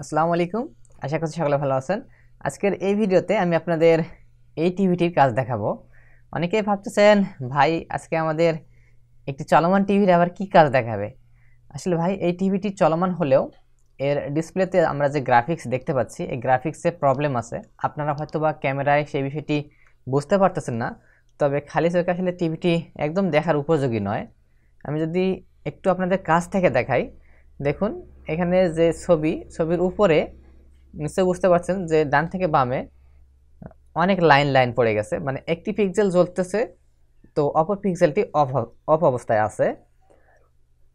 আসসালামু আলাইকুম। আশা করছি সকলে ভালো আছেন। আজকের এই ভিডিওতে আমি আপনাদের এই টিভিটির কাজ দেখাবো। অনেকেই ভাবতেছেন, ভাই আজকে আমাদের একটি চলমান টিভির আবার কি কাজ দেখাবে। আসলে ভাই এই টিভিটি চলমান হলেও এর ডিসপ্লেতে আমরা যে গ্রাফিক্স দেখতে পাচ্ছি, এই গ্রাফিক্সে প্রবলেম আছে। আপনারা হয়তো বা ক্যামেরায় সেই বিষয়টি বুঝতে পারতেছেন না, তবে খালি চোখে আসলে টিভিটি একদম দেখার উপযোগী নয়। আমি যদি একটু আপনাদের কাছ থেকে দেখাই, দেখুন এখানে যে ছবির উপরে নিশ্চয় বুঝতে পারছেন যে ডান থেকে বামে অনেক লাইন লাইন পড়ে গেছে, মানে একটি পিক্সেল জ্বলতেছে তো অপর পিক্সেলটি অফ অফ অবস্থায় আছে।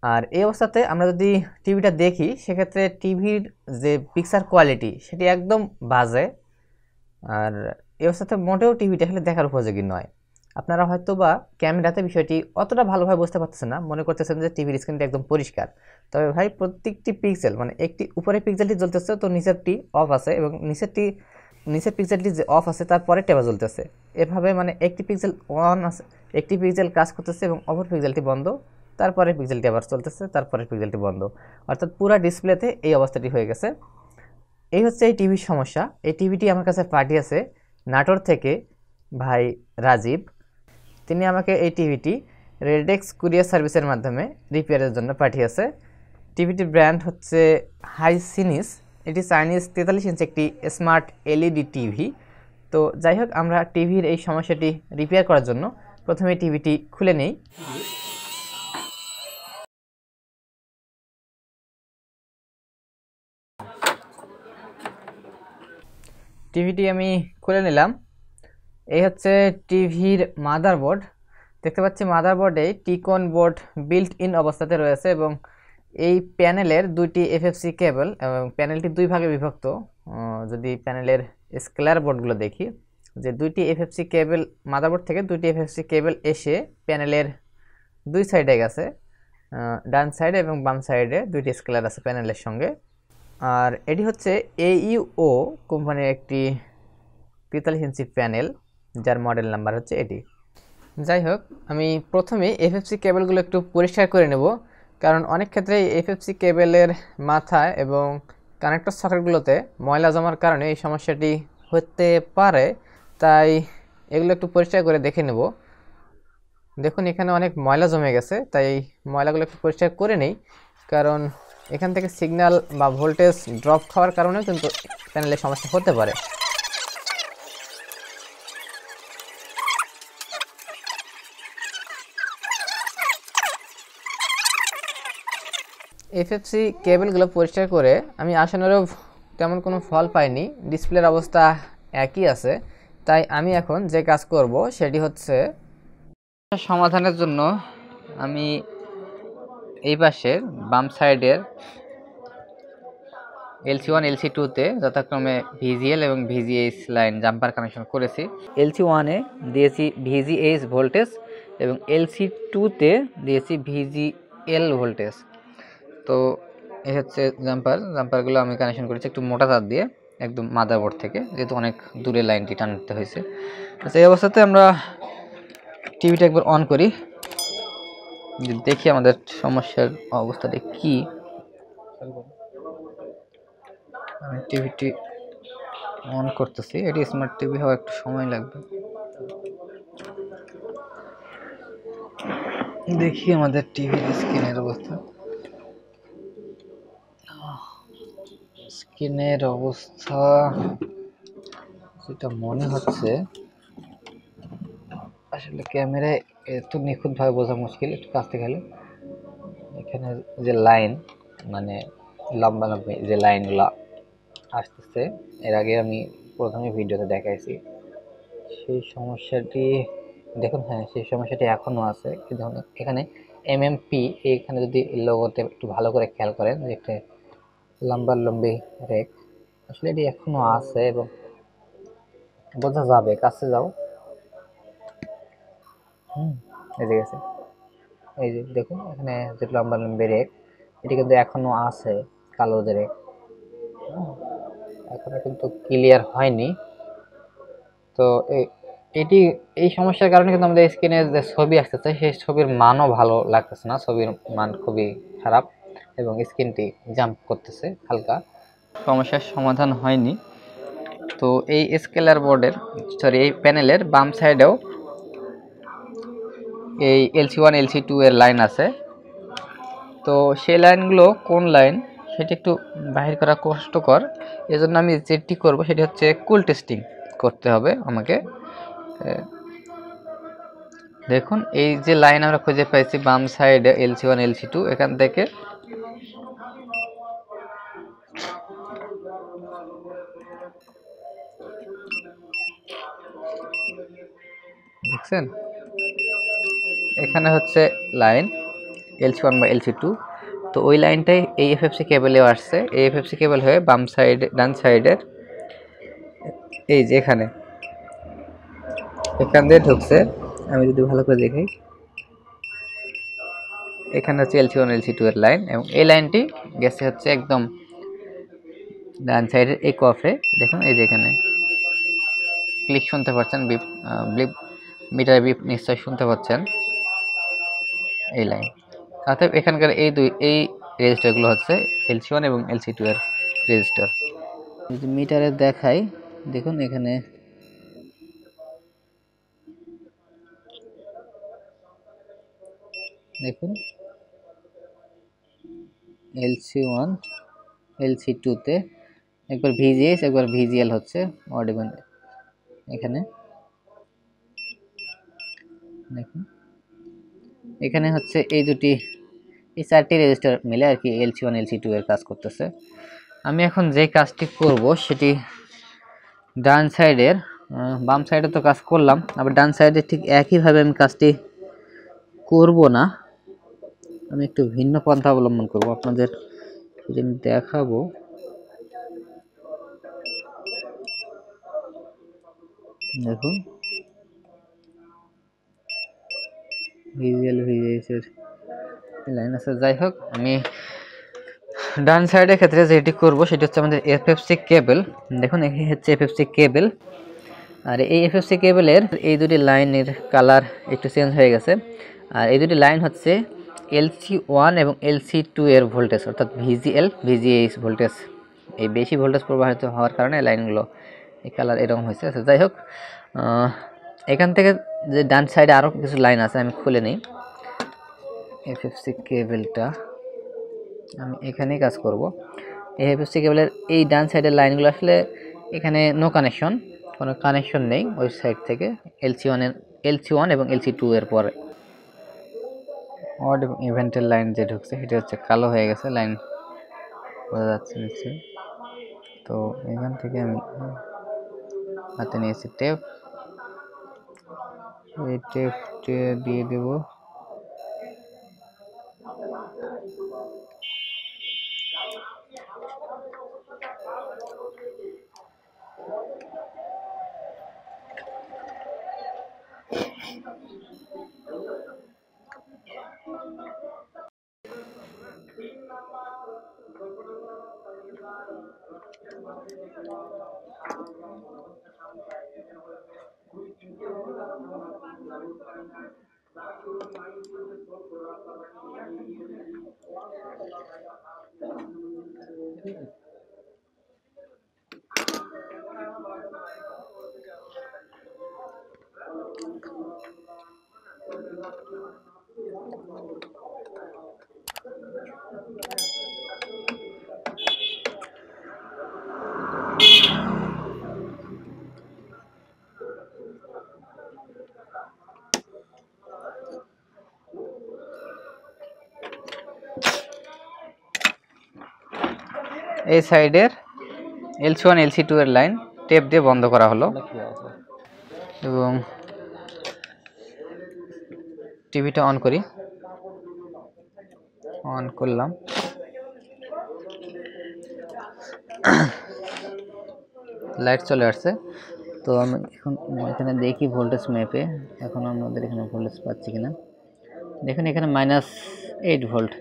আর এই অবস্থাতে আমরা যদি টিভিটা দেখি, সেক্ষেত্রে টিভির যে পিকচার কোয়ালিটি সেটি একদম বাজে। আর এই অবস্থাতে মোটেও টিভিটা আসলে দেখার উপযোগী নয়। আপনারা হয়তো বা ক্যামেরাতে বিষয়টি অতটা ভালোভাবে বুঝতে পারতেছেন না, মনে করতেছেন যে টিভির স্ক্রিনটা একদম পরিষ্কার। তবে ভাই প্রত্যেকটি পিক্সেল, মানে একটি উপরে পিক্সেলটি জ্বলতেছে তো নিচেরটি অফ আছে, এবং নিচের পিক্সেলটি যে অফ আছে তার পরে টেবা জ্বলতেছে। এভাবে মানে একটি পিক্সেল অন আছে, একটি পিক্সেল কাজ করতেছে এবং অপর পিক্সেলটি বন্ধ, তারপরে পিক্সেলটি আবার চলতেছে, তারপরে পিক্সেলটি বন্ধ। অর্থাৎ পুরো ডিসপ্লেতে এই অবস্থাটি হয়ে গেছে। এই হচ্ছে এই টিভির সমস্যা। এই টিভিটি আমার কাছে পাঠিয়েছে নাটোর থেকে ভাই রাজীব। তিনি আমাকে এই টিভিটি রেডেক্স কুরিয়ার সার্ভিসের মাধ্যমে রিপেয়ারের জন্য পাঠিয়েছে। টিভিটির ব্র্যান্ড হচ্ছে হাইসিনিস। এটি চাইনিজ 43 ইঞ্চি একটি স্মার্ট এলইডি টিভি। তো যাই হোক, আমরা টিভির এই সমস্যাটি রিপেয়ার করার জন্য প্রথমে টিভিটি খুলে নেই। টিভিটি আমি খুলে নিলাম। এই হচ্ছে টিভির মাদারবোর্ড। দেখতে পাচ্ছি মাদারবোর্ডে টিকন বোর্ড বিল্ট ইন অবস্থাতে রয়েছে, এবং এই প্যানেলের দুইটি এফএফসি কেবল, এবং প্যানেলটি দুই ভাগে বিভক্ত। যদি প্যানেলের স্কেলার বোর্ডগুলো দেখি, যে দুইটি এফএফসি কেবল, মাদারবোর্ড থেকে দুইটি এফএফসি কেবল এসে প্যানেলের দুই সাইডে গেছে, ডান সাইডে এবং বাম সাইডে দুইটি স্কেলার আছে প্যানেলের সঙ্গে। আর এটি হচ্ছে এইইও কোম্পানির একটি 43 ইঞ্চি প্যানেল, যার মডেল নাম্বার হচ্ছে এটি। যাই হোক, আমি প্রথমে এফএফসি কেবলগুলো একটু পরিষ্কার করে নেব, কারণ অনেক ক্ষেত্রে এফএফসি কেবলের মাথায় এবং কানেক্টর সকেটগুলোতে ময়লা জমার কারণে এই সমস্যাটি হতে পারে। তাই এগুলো একটু পরিষ্কার করে দেখে নেব। দেখুন এখানে অনেক ময়লা জমে গেছে, তাই ময়লাগুলো একটু পরিষ্কার করে নেই, কারণ এখান থেকে সিগন্যাল বা ভোল্টেজ ড্রপ খাওয়ার কারণেও কিন্তু প্যানেলের সমস্যা হতে পারে। এফএফসি কেবলগুলো পরিষ্কার করে আমি আশানুরূপ তেমন কোনো ফল পাইনি, ডিসপ্লের অবস্থা একই আছে। তাই আমি এখন যে কাজ করব সেটি হচ্ছে সমাধানের জন্য আমি এই পাশের বাম সাইডের LC1 LC2-তে যথাক্রমে ভিজিএল এবং ভিজিএইচ লাইন জাম্পার কানেকশন করেছি। LC1-এ দিয়েছি ভিজিএইচ ভোল্টেজ এবং LC2-তে দিয়েছি ভিজিএল ভোল্টেজ। তো এই হচ্ছে জাম্পারগুলো আমি কানেকশন করেছি একটু মোটা তার দিয়ে, একদম মাদারবোর্ড থেকে, যেহেতু অনেক দূরে লাইনটি টানতে হয়েছে। তো এই অবস্থাতে আমরা টিভিটা একবার অন করি, দেখি আমাদের সমস্যার অবস্থাটা কি। আমি টিভিটি অন করতেছি। এটি স্মার্ট টিভি হওয়া একটু সময় লাগবে। দেখি আমাদের টিভির স্ক্রিনের অবস্থা। স্ক্রিনের অবস্থা যেটা মনে হচ্ছে, আসলে ক্যামেরায় এত নিখুঁতভাবে বোঝা মুশকিল, একটু কাছ থেকে গেলে এখানে যে লাইন, মানে লম্বা লম্বি যে লাইনগুলো আসতেছে, এর আগে আমি প্রথমে ভিডিওতে দেখাইছি, সেই সমস্যাটি দেখুন। হ্যাঁ, সেই সমস্যাটি এখনও আছে, কিন্তু এখানে MMP, এখানে যদি লোগোতে একটু ভালো করে খেয়াল করেন, যে একটা লম্বা লম্বি রেক, আসলে এটি এখনও আছে এবং বোঝা যাবে। কাছে যাও, এই যে গেছে, এই যে দেখুন এখানে যে লম্বা লম্বি রেক, এটি কিন্তু এখনো আছে, কালো যে রেক, এখনো কিন্তু ক্লিয়ার হয়নি। তো এটি এই সমস্যার কারণে কিন্তু আমাদের স্ক্রিনে যে ছবি আসতেছে, সেই ছবির মানও ভালো লাগতেছে না, ছবির মান খুবই খারাপ এবং স্ক্রিনটি জাম্প করতেছে হালকা। সমস্যার সমাধান হয়নি। তো এই স্কেলার বোর্ডের এই প্যানেলের বাম সাইডেও এই LC1 LC2 এর লাইন আছে। তো সেই লাইনগুলো কোন লাইন সেটা একটু বাহির করা কষ্টকর, এজন্য আমি যেটি করব সেটি হচ্ছে কুল টেস্টিং করতে হবে আমাকে। দেখুন এই যে লাইন আমরা খুঁজে পাইছি বাম সাইডে LC1 LC2, এখান থেকে দেখছেন এখানে হচ্ছে লাইন LC1 বা LC2। তো ওই লাইনটাই এই এফএফসি কেবলেও আসছে। এই এফএফসি কেবল হয়ে বাম সাইড ডান সাইডের এই যে এখান দিয়ে ঢুকছে। আমি যদি ভালো করে দেখাই, এখানে হচ্ছে LC1 LC2 এর লাইন, এবং এই লাইনটি গেছে হচ্ছে একদম ডান সাইডের এই কফে। দেখুন এই যে এখানে ক্লিক শুনতে পাচ্ছেন, বিপ ব্লিপ মিটার বিপ নিশ্চয় শুনতে পাচ্ছেন, এই লাইন। অর্থাৎ এখানকার এই রেজিস্টারগুলো হচ্ছে LC1 এবং LC2 এর রেজিস্টার। যদি মিটারে দেখাই, দেখুন এখানে দেখুন LC1 LC2 তে একবার VGS একবার VGL হচ্ছে অডিবল। এখানে দেখুন এখানে হচ্ছে এই চারটি রেজিস্টার মিলে আর কি LC1 LC2 এর কাজ করতেছে। আমি এখন যে কাজটি করব সেটি ডান সাইডের, বাম সাইডে তো কাজ করলাম, আবার ডান সাইডে ঠিক একইভাবে আমি কাজটি করব না, আমি একটু ভিন্ন পন্থা অবলম্বন করব, আপনাদের আমি দেখাবো। দেখুন VGS এর লাইন আছে। যাই হোক, আমি ডান সাইডের ক্ষেত্রে যেটি করব সেটি হচ্ছে আমাদের এফএফসি কেবল। দেখুন এই হচ্ছে এফএফসি কেবল, আর এই এফএফসি কেবলের এই দুটি লাইনের কালার একটু চেঞ্জ হয়ে গেছে। আর এই দুটি লাইন হচ্ছে LC1 এবং LC2 এর ভোল্টেজ, অর্থাৎ VGS ভোল্টেজ। এই বেশি ভোল্টেজ প্রবাহিত হওয়ার কারণে লাইনগুলো এই কালার এরকম হয়েছে। আচ্ছা যাই হোক, এখান থেকে যে ডান সাইডে আরও কিছু লাইন আছে, আমি খুলে নিই। এফএফসি কেবলটা আমি এখানেই কাজ করব। এই এফএফসি কেবলের এই ডান সাইডের লাইনগুলো আসলে এখানে নো কানেকশন, কোনো কানেকশন নেই ওই সাইড থেকে LC1 এবং LC2 এর পরে। অড এবং ইভেন্টের লাইন যে ঢুকছে সেটা হচ্ছে কালো হয়ে গেছে, লাইন বোঝা যাচ্ছে নিশ্চয়ই। তো এখান থেকে আমি হাতে নিয়েছি টেপ, এই টেপটি দিয়ে দেব। এই সাইডের LC1 LC2 এর লাইন টেপ দিয়ে বন্ধ করা হলো, এবং টিভিটা অন করি। অন করলাম, লাইট চলে আসছে। তো আমি এখন এখানে দেখি ভোল্টেজ ম্যাপে, এখন আমাদের এখানে ভোল্টেজ পাচ্ছি কিনা। দেখুন এখানে -8 ভোল্ট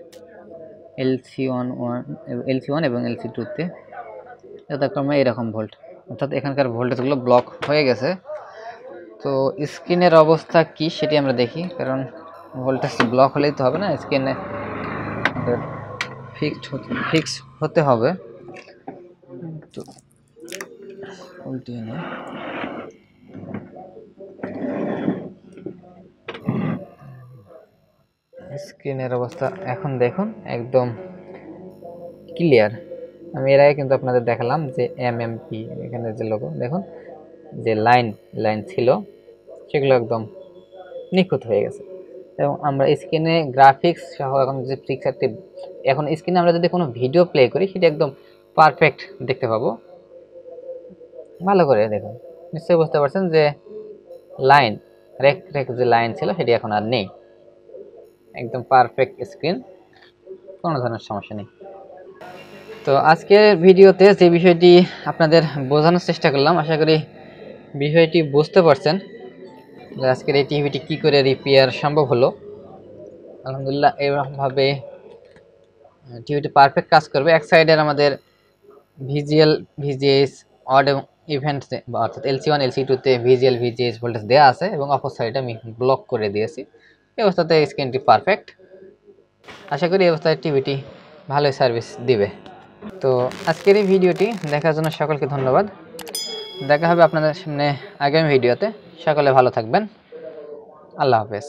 LC1 এবং LC2 তে, যথাক্রমে এরকম ভোল্ট, অর্থাৎ এখানকার ভোল্টেজগুলো ব্লক হয়ে গেছে। তো স্ক্রিনের অবস্থা কি সেটি আমরা দেখি, কারণ ভোল্টেজ ব্লক হলেই তো হবে না, স্ক্রিনে ফিক্স হতে হবে। একটু উল্টিয়ে নিই। স্ক্রিনের অবস্থা এখন দেখুন একদম ক্লিয়ার। আমি এর আগে কিন্তু আপনাদের দেখালাম যে এমএমপি এখানে যে লোগো দেখুন, যে লাইন ছিল সেগুলো একদম নিখুঁত হয়ে গেছে। এবং আমরা স্ক্রিনে গ্রাফিক্স সহ এখন যে পিকচারটি এখন স্ক্রিনে আমরা যদি কোনো ভিডিও প্লে করি সেটা একদম পারফেক্ট দেখতে পাবো। ভালো করে দেখুন, নিশ্চয়ই বুঝতে পারছেন যে লাইন রেক যে লাইন ছিল সেটি এখন আর নেই, একদম পারফেক্ট স্ক্রিন, কোনো ধরনের সমস্যা নেই। তো আজকের ভিডিওতে যে বিষয়টি আপনাদের বোঝানোর চেষ্টা করলাম, আশা করি বিষয়টি বুঝতে পারছেন যে আজকের এই টিভিটি কী করে রিপেয়ার সম্ভব হলো। আলহামদুলিল্লাহ এরকমভাবে টিভিটি পারফেক্ট কাজ করবে। এক সাইডের আমাদের ভিজিএল ভিজিএস অড এবং ইভেন্ট অর্থাৎ LC1 LC2-তে ভিজিএল ভিজিএস ভোল্টেজ দেওয়া আছে এবং অপর সাইডে আমি ব্লক করে দিয়েছি। এই অবস্থাতে স্ক্রিনটি পারফেক্ট। আশা করি এই অবস্থায় টিভিটি ভালোই সার্ভিস দিবে। তো আজকের এই ভিডিওটি দেখার জন্য সকলকে ধন্যবাদ। দেখা হবে আপনাদের সামনে আগামী ভিডিওতে। সকলে ভালো থাকবেন। আল্লাহ হাফেজ।